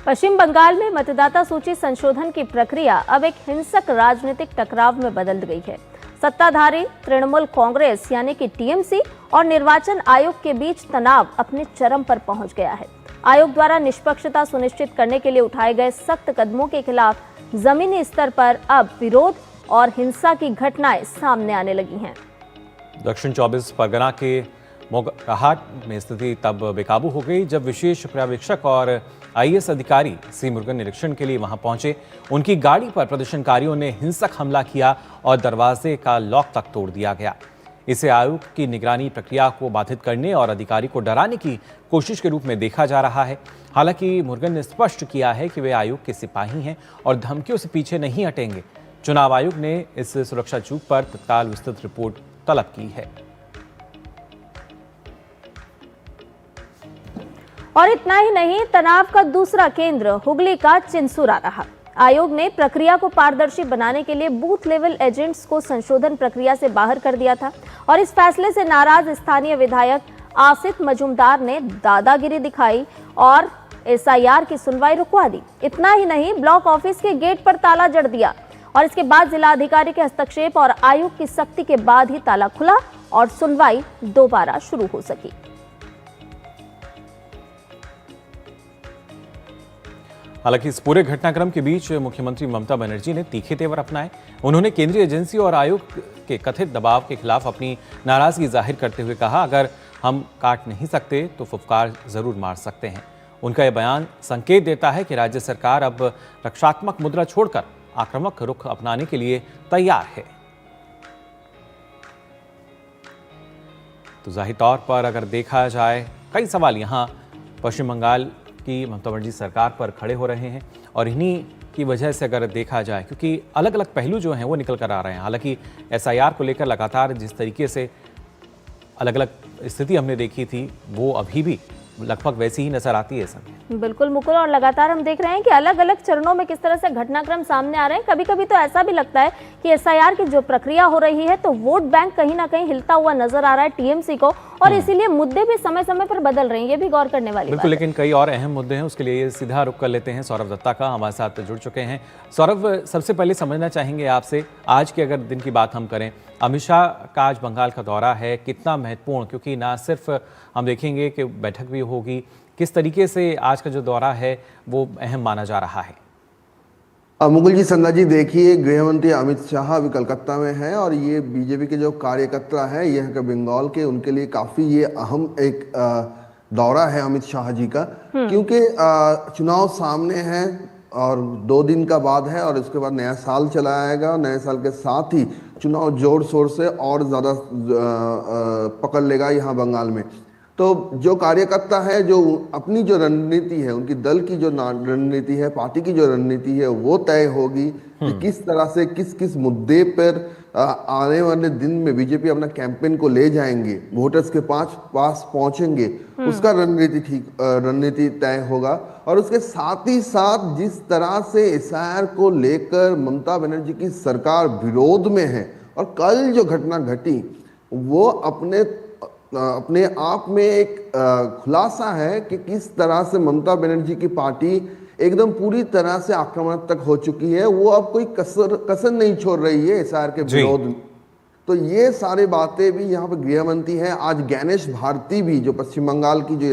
पश्चिम बंगाल में मतदाता सूची संशोधन की प्रक्रिया अब एक हिंसक राजनीतिक टकराव में बदल गई है। सत्ताधारी तृणमूल कांग्रेस यानी कि टीएमसी और निर्वाचन आयोग के बीच तनाव अपने चरम पर पहुंच गया है। आयोग द्वारा निष्पक्षता सुनिश्चित करने के लिए उठाए गए सख्त कदमों के खिलाफ जमीनी स्तर पर अब विरोध और हिंसा की घटनाएं सामने आने लगी हैं। दक्षिण 24 परगना के मोगराहाट में स्थिति तब बेकाबू हो गई जब विशेष पर्यवेक्षक और आईएएस अधिकारी सी मुरुगन निरीक्षण के लिए वहां पहुंचे। उनकी गाड़ी पर प्रदर्शनकारियों ने हिंसक हमला किया और दरवाजे का लॉक तक तोड़ दिया गया। इसे आयोग की निगरानी प्रक्रिया को बाधित करने और अधिकारी को डराने की कोशिश के रूप में देखा जा रहा है। हालांकि मुरुगन ने स्पष्ट किया है कि वे आयोग के सिपाही हैं और धमकियों से पीछे नहीं हटेंगे। चुनाव आयोग ने इस सुरक्षा चूक पर तत्काल विस्तृत रिपोर्ट तलब की है। और इतना ही नहीं, तनाव का दूसरा केंद्र हुगली का चिंसुरा रहा। आयोग ने प्रक्रिया को पारदर्शी बनाने के लिए बूथ लेवल एजेंट्स को संशोधन प्रक्रिया से बाहर कर दिया था और इस फैसले से नाराज स्थानीय विधायक आसित मजूमदार ने दादागिरी दिखाई और एसआईआर की सुनवाई रुकवा दी। इतना ही नहीं, ब्लॉक ऑफिस के गेट पर ताला जड़ दिया और इसके बाद जिला अधिकारी के हस्तक्षेप और आयोग की सख्ती के बाद ही ताला खुला और सुनवाई दोबारा शुरू हो सकी। हालांकि इस पूरे घटनाक्रम के बीच मुख्यमंत्री ममता बनर्जी ने तीखे तेवर अपनाए। उन्होंने केंद्रीय एजेंसी और आयोग के कथित दबाव के खिलाफ अपनी नाराजगी जाहिर करते हुए कहा, अगर हम काट नहीं सकते तो फुफकार जरूर मार सकते हैं। उनका यह बयान संकेत देता है कि राज्य सरकार अब रक्षात्मक मुद्रा छोड़कर आक्रामक रुख अपनाने के लिए तैयार है। तो जाहिर तौर पर अगर देखा जाए, कई सवाल यहां पश्चिम बंगाल की ममता बनर्जी सरकार पर खड़े हो रहे हैं और इन्हीं की वजह से अगर देखा जाए, क्योंकि अलग अलग पहलू जो हैं वो निकल कर आ रहे हैं। हालांकि एसआईआर को लेकर लगातार जिस तरीके से अलग अलग स्थिति हमने देखी थी, वो अभी भी लगभग वैसी ही नजर आती है समय। बिल्कुल मुकुल, और लगातार हम देख रहे हैं कि अलग अलग चरणों में किस तरह से घटनाक्रम सामने आ रहे हैं। कभी कभी तो ऐसा भी लगता है कि एसआईआर की जो प्रक्रिया हो रही है तो वोट बैंक कहीं ना कहीं हिलता हुआ नजर आ रहा है टीएमसी को, और इसीलिए मुद्दे भी समय समय पर बदल रहे हैं। ये भी गौर करने वाली बात है। लेकिन कई और अहम मुद्दे हैं, उसके लिए सीधा रुख कर लेते हैं। सौरभ दत्ता का हमारे साथ जुड़ चुके हैं। सौरभ, सबसे पहले समझना चाहेंगे आपसे, आज के अगर दिन की बात हम करें, अमित शाह का आज बंगाल का दौरा है, कितना महत्वपूर्ण, क्योंकि ना सिर्फ हम देखेंगे कि बैठक भी होगी, किस तरीके से आज का जो दौरा है वो अहम माना जा रहा है? मुकुल जी, संध्या जी, देखिए, गृहमंत्री अमित शाह अभी कलकत्ता में है और ये बीजेपी के जो कार्यकर्ता है यहाँ के बंगाल के, उनके लिए काफी ये अहम एक दौरा है अमित शाह जी का, क्योंकि चुनाव सामने है और 2 दिन का बाद है और उसके बाद नया साल चला आएगा। नए साल के साथ ही चुनाव जोर शोर से और ज्यादा पकड़ लेगा यहाँ बंगाल में। तो जो कार्यकर्ता है, जो अपनी जो रणनीति है, उनकी दल की जो रणनीति है, पार्टी की जो रणनीति है, वो तय होगी कि किस तरह से किस किस मुद्दे पर आने वाले दिन में बीजेपी अपना कैंपेन को ले जाएंगे, वोटर्स के पास पहुंचेंगे, उसका रणनीति तय होगा। और उसके साथ ही साथ जिस तरह से एसआईआर को लेकर ममता बनर्जी की सरकार विरोध में है और कल जो घटना घटी वो अपने आप में एक खुलासा है कि किस तरह से ममता बनर्जी की पार्टी एकदम पूरी तरह से आक्रामक हो चुकी है। वो अब कोई कसर नहीं छोड़ रही है एसआईआर के विरोध में। तो ये सारी बातें भी यहाँ पे गृहमंत्री हैं। आज गणेश भारती भी, जो पश्चिम बंगाल की जो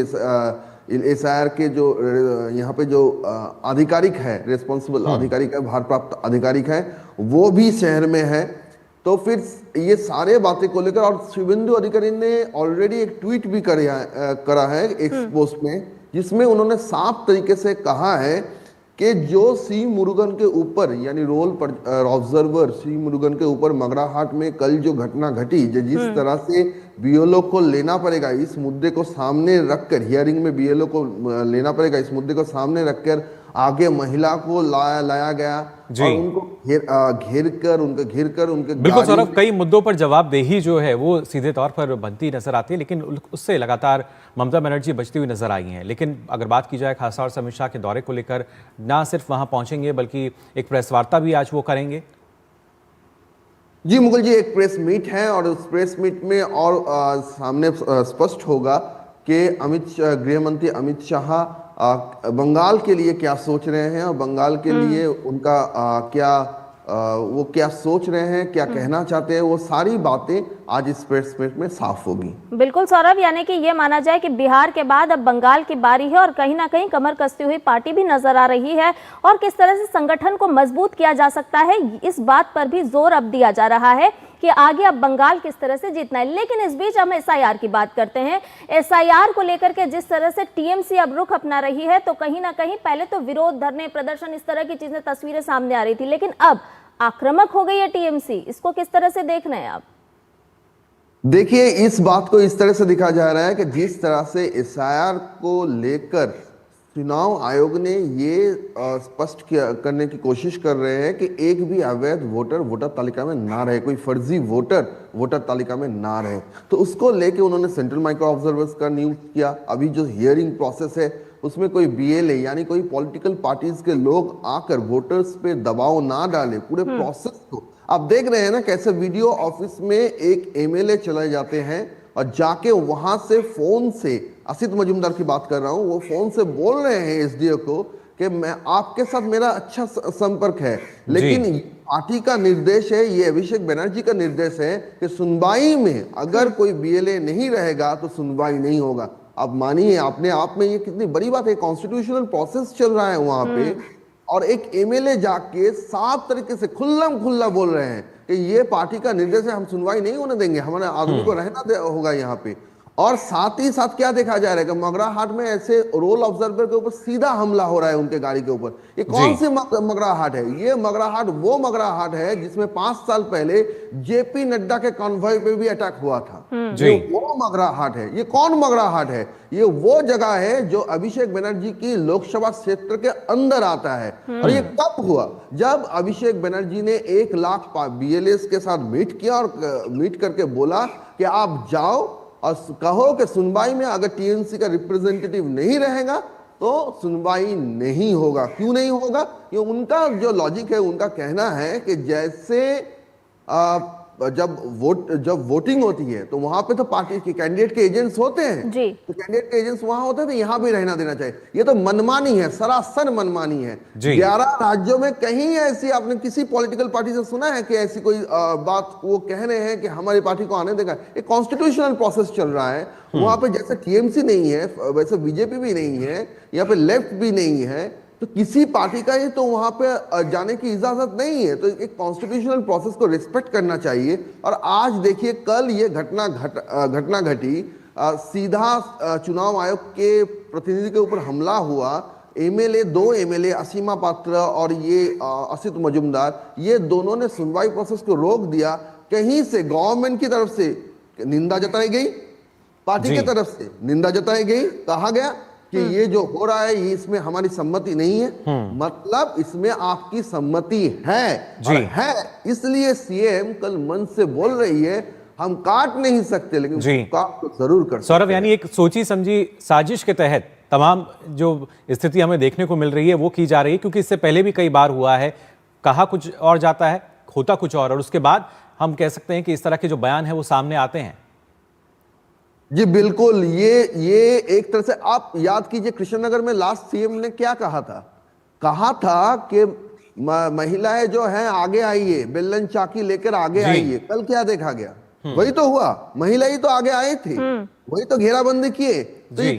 एसआईआर के जो यहाँ पे जो आधिकारिक है, रेस्पॉन्सिबल आधिकारिक है, भारप्राप्त आधिकारिक है, वो भी शहर में है। तो फिर ये सारे बातें को लेकर, और शुभेंदु अधिकारी ने ऑलरेडी एक ट्वीट भी करा है एक्स पोस्ट में, जिसमें उन्होंने साफ तरीके से कहा है कि जो सी मुरुगन के ऊपर, यानी रोल पर ऑब्जर्वर सी मुरुगन के ऊपर मगराहाट में कल जो घटना घटी, जिस तरह से बीएलओ को लेना पड़ेगा, इस मुद्दे को सामने रखकर, हियरिंग में बीएलओ को लेना पड़ेगा, इस मुद्दे को सामने रखकर आगे महिला को लाया गया और उनको घेर कर उनके बिल्कुल सौरभ, कई मुद्दों पर जवाबदेही जो है वो सीधे तौर पर बनती नजर आती है, लेकिन उससे लगातार ममता बनर्जी बचती हुई नजर आई हैं। लेकिन अगर बात की जाए खासतौर से अमित शाह के दौरे को लेकर, ना सिर्फ वहां पहुंचेंगे बल्कि एक प्रेस वार्ता भी आज वो करेंगे। जी मुकुल जी, एक प्रेस मीट है और उस प्रेस मीट में और सामने स्पष्ट होगा कि गृह मंत्री अमित शाह बंगाल के लिए क्या सोच रहे हैं और बंगाल के लिए उनका वो क्या सोच रहे हैं, क्या कहना चाहते हैं, वो सारी बातें आज इस प्रेस मीट में साफ होगी। बिल्कुल सौरभ, यानी कि ये माना जाए कि बिहार के बाद अब बंगाल की बारी है और कहीं ना कहीं कमर कसती हुई पार्टी भी नजर आ रही है और किस तरह से संगठन को मजबूत किया जा सकता है इस बात पर भी जोर अब दिया जा रहा है कि आगे अब बंगाल किस तरह से जीतना है। लेकिन इस बीच हम एसआईआर की बात करते हैं। एसआईआर को लेकर के जिस तरह से टीएमसी अब रुख अपना रही है, तो कहीं ना कहीं पहले तो विरोध, धरने, प्रदर्शन, इस तरह की चीजें, तस्वीरें सामने आ रही थी, लेकिन अब आक्रामक हो गई है टीएमसी। इसको किस तरह से देख रहे हैं आप? देखिए, इस बात को इस तरह से दिखा जा रहा है कि जिस तरह से एसआईआर को लेकर चुनाव आयोग ने ये स्पष्ट करने की कोशिश कर रहे हैं कि एक भी अवैध वोटर वोटर तालिका में ना रहे, कोई फर्जी वोटर वोटर तालिका में ना रहे, तो उसको लेके उन्होंने सेंट्रल माइक्रो ऑब्जर्वर्स का नियुक्त किया। अभी जो हियरिंग प्रोसेस है उसमें कोई बीएलए यानी कोई पॉलिटिकल पार्टीज के लोग आकर वोटर्स पे दबाव ना डाले, पूरे प्रोसेस को आप देख रहे हैं ना कैसे वीडियो ऑफिस में एक एमएलए चले जाते हैं और जाके वहां से फोन से, असित मजुमदार की बात कर रहा हूं, वो फोन से बोल रहे हैं एसडीओ को कि मैं आपके साथ मेरा अच्छा संपर्क है, लेकिन पार्टी का निर्देश है, ये अभिषेक बनर्जी का निर्देश है कि सुनवाई में अगर कोई बीएलए नहीं रहेगा तो सुनवाई नहीं होगा। अब मानिए अपने आप में ये कितनी बड़ी बात है, कॉन्स्टिट्यूशनल प्रोसेस चल रहा है वहां पे और एक एमएलए जाके साफ तरीके से खुल्लम खुल्ला बोल रहे हैं कि ये पार्टी का निर्देश है, हम सुनवाई नहीं होने देंगे, हमारे आदमी को रहना होगा यहाँ पे। और साथ ही साथ क्या देखा जा रहा है कि मगरा हाट में ऐसे रोल ऑब्जर्वर के ऊपर सीधा हमला हो रहा है उनके गाड़ी के ऊपर। ये कौन सी मगरा हाट है? ये मगरा हाट वो मगरा हाट है जिसमें 5 साल पहले जेपी नड्डा के कॉन्वॉय पे भी अटैक हुआ था। ये वो मगरा हाट है। ये कौन मगरा हाट है? ये वो जगह है जो अभिषेक बनर्जी की लोकसभा क्षेत्र के अंदर आता है। और ये कब हुआ? जब अभिषेक बनर्जी ने 1 लाख बीएलएस के साथ मीट किया और मीट करके बोला कि आप जाओ और कहो कि सुनवाई में अगर टीएमसी का रिप्रेजेंटेटिव नहीं रहेगा तो सुनवाई नहीं होगा। क्यों नहीं होगा? ये उनका जो लॉजिक है, उनका कहना है कि जैसे जब वोटिंग होती है तो वहां पे तो पार्टी के कैंडिडेट के एजेंट्स होते हैं जी। तो कैंडिडेट के एजेंट्स वहां होते हैं, तो यहाँ भी रहना देना चाहिए। ये तो मनमानी है, सरासर मनमानी है। 11 राज्यों में कहीं ऐसी आपने किसी पॉलिटिकल पार्टी से सुना है कि ऐसी कोई बात वो कह रहे हैं कि हमारी पार्टी को आने देगा? एक कॉन्स्टिट्यूशनल प्रोसेस चल रहा है वहां पे। जैसे टीएमसी नहीं है वैसे बीजेपी भी नहीं है, यहाँ पे लेफ्ट भी नहीं है, तो किसी पार्टी का ही तो वहां पे जाने की इजाजत नहीं है। तो एक कॉन्स्टिट्यूशनल प्रोसेस को रिस्पेक्ट करना चाहिए। और आज देखिए कल ये घटना घटी, सीधा चुनाव आयोग के प्रतिनिधि के ऊपर हमला हुआ। एमएलए 2 एमएलए असीमा पात्र और ये असित मजुमदार, ये दोनों ने सुनवाई प्रोसेस को रोक दिया। कहीं से गवर्नमेंट की तरफ से निंदा जताई गई, पार्टी की तरफ से निंदा जताई गई, कहा गया कि ये जो हो रहा है ये इसमें हमारी सम्मति नहीं है। मतलब इसमें आपकी सम्मति है और है, इसलिए सीएम कल मन से बोल रही है हम काट नहीं सकते लेकिन काट तो जरूर कर सकते। सौरभ, यानी एक सोची समझी साजिश के तहत तमाम जो स्थिति हमें देखने को मिल रही है वो की जा रही है, क्योंकि इससे पहले भी कई बार हुआ है, कहा कुछ और जाता है, होता कुछ और उसके बाद हम कह सकते हैं कि इस तरह के जो बयान है वो सामने आते हैं। जी बिल्कुल, ये एक तरह से आप याद कीजिए कृष्णनगर में लास्ट सीएम ने क्या कहा था कि महिलाएं जो हैं आगे आइए, बेलन चाकी लेकर आगे आइए। कल क्या देखा गया? वही तो हुआ, महिला ही तो आगे आए थे, वही तो घेराबंदी किए। तो ये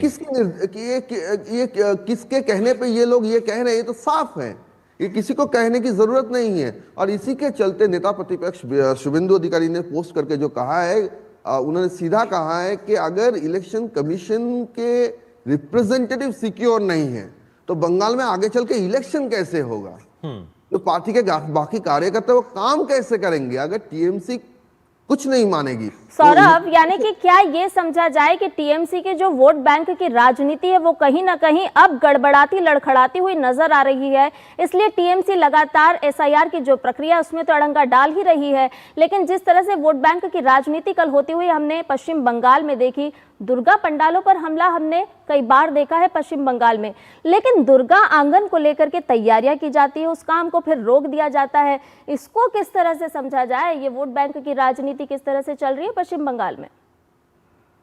किसके कहने पे ये लोग ये कह रहे हैं? तो साफ है, ये किसी को कहने की जरूरत नहीं है। और इसी के चलते नेता प्रतिपक्ष शुभेंदु अधिकारी ने पोस्ट करके जो कहा है, उन्होंने सीधा कहा है कि अगर इलेक्शन कमीशन के रिप्रेजेंटेटिव सिक्योर नहीं है तो बंगाल में आगे चल के इलेक्शन कैसे होगा? तो पार्टी के बाकी कार्यकर्ता वो काम कैसे करेंगे अगर टीएमसी कुछ नहीं मानेगी? सौरभ, यानी कि क्या ये समझा जाए कि टीएमसी के जो वोट बैंक की राजनीति है वो कहीं ना कहीं अब गड़बड़ाती, लड़खड़ाती हुई नजर आ रही है, इसलिए टीएमसी लगातार एसआईआर की जो प्रक्रिया उसमें तो अड़ंगा डाल ही रही है। लेकिन जिस तरह से वोट बैंक की राजनीति कल होती हुई हमने पश्चिम बंगाल में देखी, दुर्गा पंडालों पर हमला हमने कई बार देखा है पश्चिम बंगाल में, लेकिन दुर्गा आंगन को लेकर के तैयारियां की जाती है, उस काम को फिर रोक दिया जाता है। इसको किस तरह से समझा जाए? ये वोट बैंक की राजनीति किस तरह से चल रही है पश्चिम बंगाल में?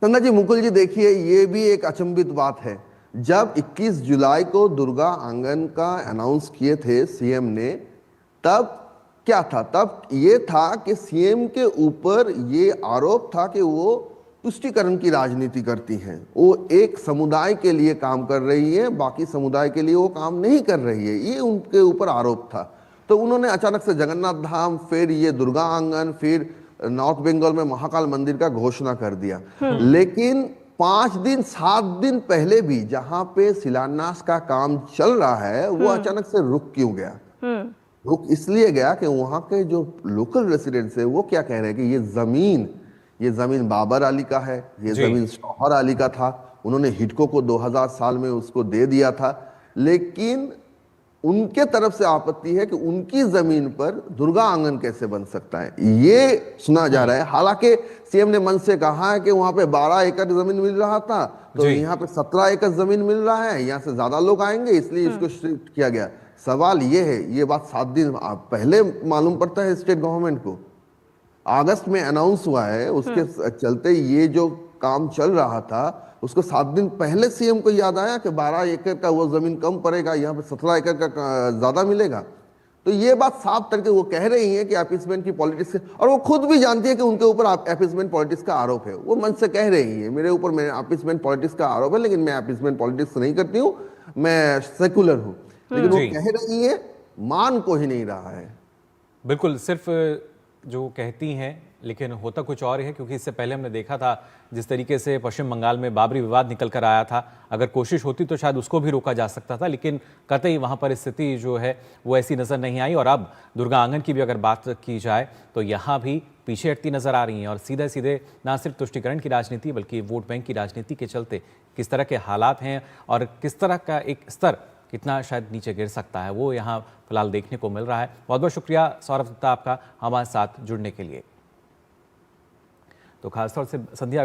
चंदा जी, मुकुल जी, देखिए ये भी एक अचंभित बात है। जब 21 जुलाई को दुर्गा आंगन का अनाउंस किए थे सीएम ने, तब क्या था? तब ये था कि सीएम के ऊपर ये आरोप था कि वो तुष्टीकरण की राजनीति करती हैं, वो एक समुदाय के लिए काम कर रही है, बाकी समुदाय के लिए वो काम नहीं कर रही है, ये उनके ऊपर आरोप था। तो उन्होंने अचानक से जगन्नाथ धाम, फिर ये दुर्गा आंगन, फिर नॉर्थ बंगाल में महाकाल मंदिर का घोषणा कर दिया। लेकिन 5 दिन 7 दिन पहले भी जहां पे शिलान्यास का काम चल रहा है, वो अचानक से रुक क्यों गया? रुक इसलिए गया कि वहां के जो लोकल रेसिडेंट्स है वो क्या कह रहे हैं कि ये जमीन बाबर अली का है, ये जमीन शौहर अली का था, उन्होंने हिडको को 2000 साल में उसको दे दिया था, लेकिन उनके तरफ से आपत्ति है कि उनकी जमीन पर दुर्गा आंगन कैसे बन सकता है, ये सुना जा रहा है। हालांकि सीएम ने मन से कहा है कि वहां पे 12 एकड़ जमीन मिल रहा था, तो यहाँ पे 17 एकड़ जमीन मिल रहा है, यहाँ से ज्यादा लोग आएंगे, इसलिए इसको शिफ्ट किया गया। सवाल ये है, ये बात 7 दिन पहले मालूम पड़ता है स्टेट गवर्नमेंट को, अगस्त में अनाउंस हुआ है, उसके चलते ये जो काम चल रहा था उसको 7 दिन पहले सीएम को याद आया कि 12 एकड़ का वो जमीन कम पड़ेगा, यहाँ पे 17 एकड़ का ज्यादा मिलेगा। तो ये बात साफ करके वो कह रही है कि अपीसमेंट की पॉलिटिक्स, और वो खुद भी जानती है कि उनके ऊपर अपीसमेंट पॉलिटिक्स का आरोप है। वो मन से कह रही है मेरे ऊपर मेरे अपीसमेंट पॉलिटिक्स का आरोप है, लेकिन मैं अपीसमेंट पॉलिटिक्स नहीं करती हूँ, मैं सेकुलर हूँ। लेकिन वो कह रही है, मान को ही नहीं रहा है। बिल्कुल, सिर्फ जो कहती हैं, लेकिन होता कुछ और है, क्योंकि इससे पहले हमने देखा था जिस तरीके से पश्चिम बंगाल में बाबरी विवाद निकल कर आया था। अगर कोशिश होती तो शायद उसको भी रोका जा सकता था, लेकिन कतई वहाँ पर स्थिति जो है वो ऐसी नज़र नहीं आई। और अब दुर्गा आंगन की भी अगर बात की जाए तो यहाँ भी पीछे हटती नज़र आ रही हैं, और सीधे सीधे ना सिर्फ तुष्टीकरण की राजनीति बल्कि वोट बैंक की राजनीति के चलते किस तरह के हालात हैं और किस तरह का एक स्तर कितना शायद नीचे गिर सकता है, वो यहाँ फिलहाल देखने को मिल रहा है। बहुत बहुत शुक्रिया सौरभ दत्ता आपका हमारे साथ जुड़ने के लिए। तो खासतौर से संध्या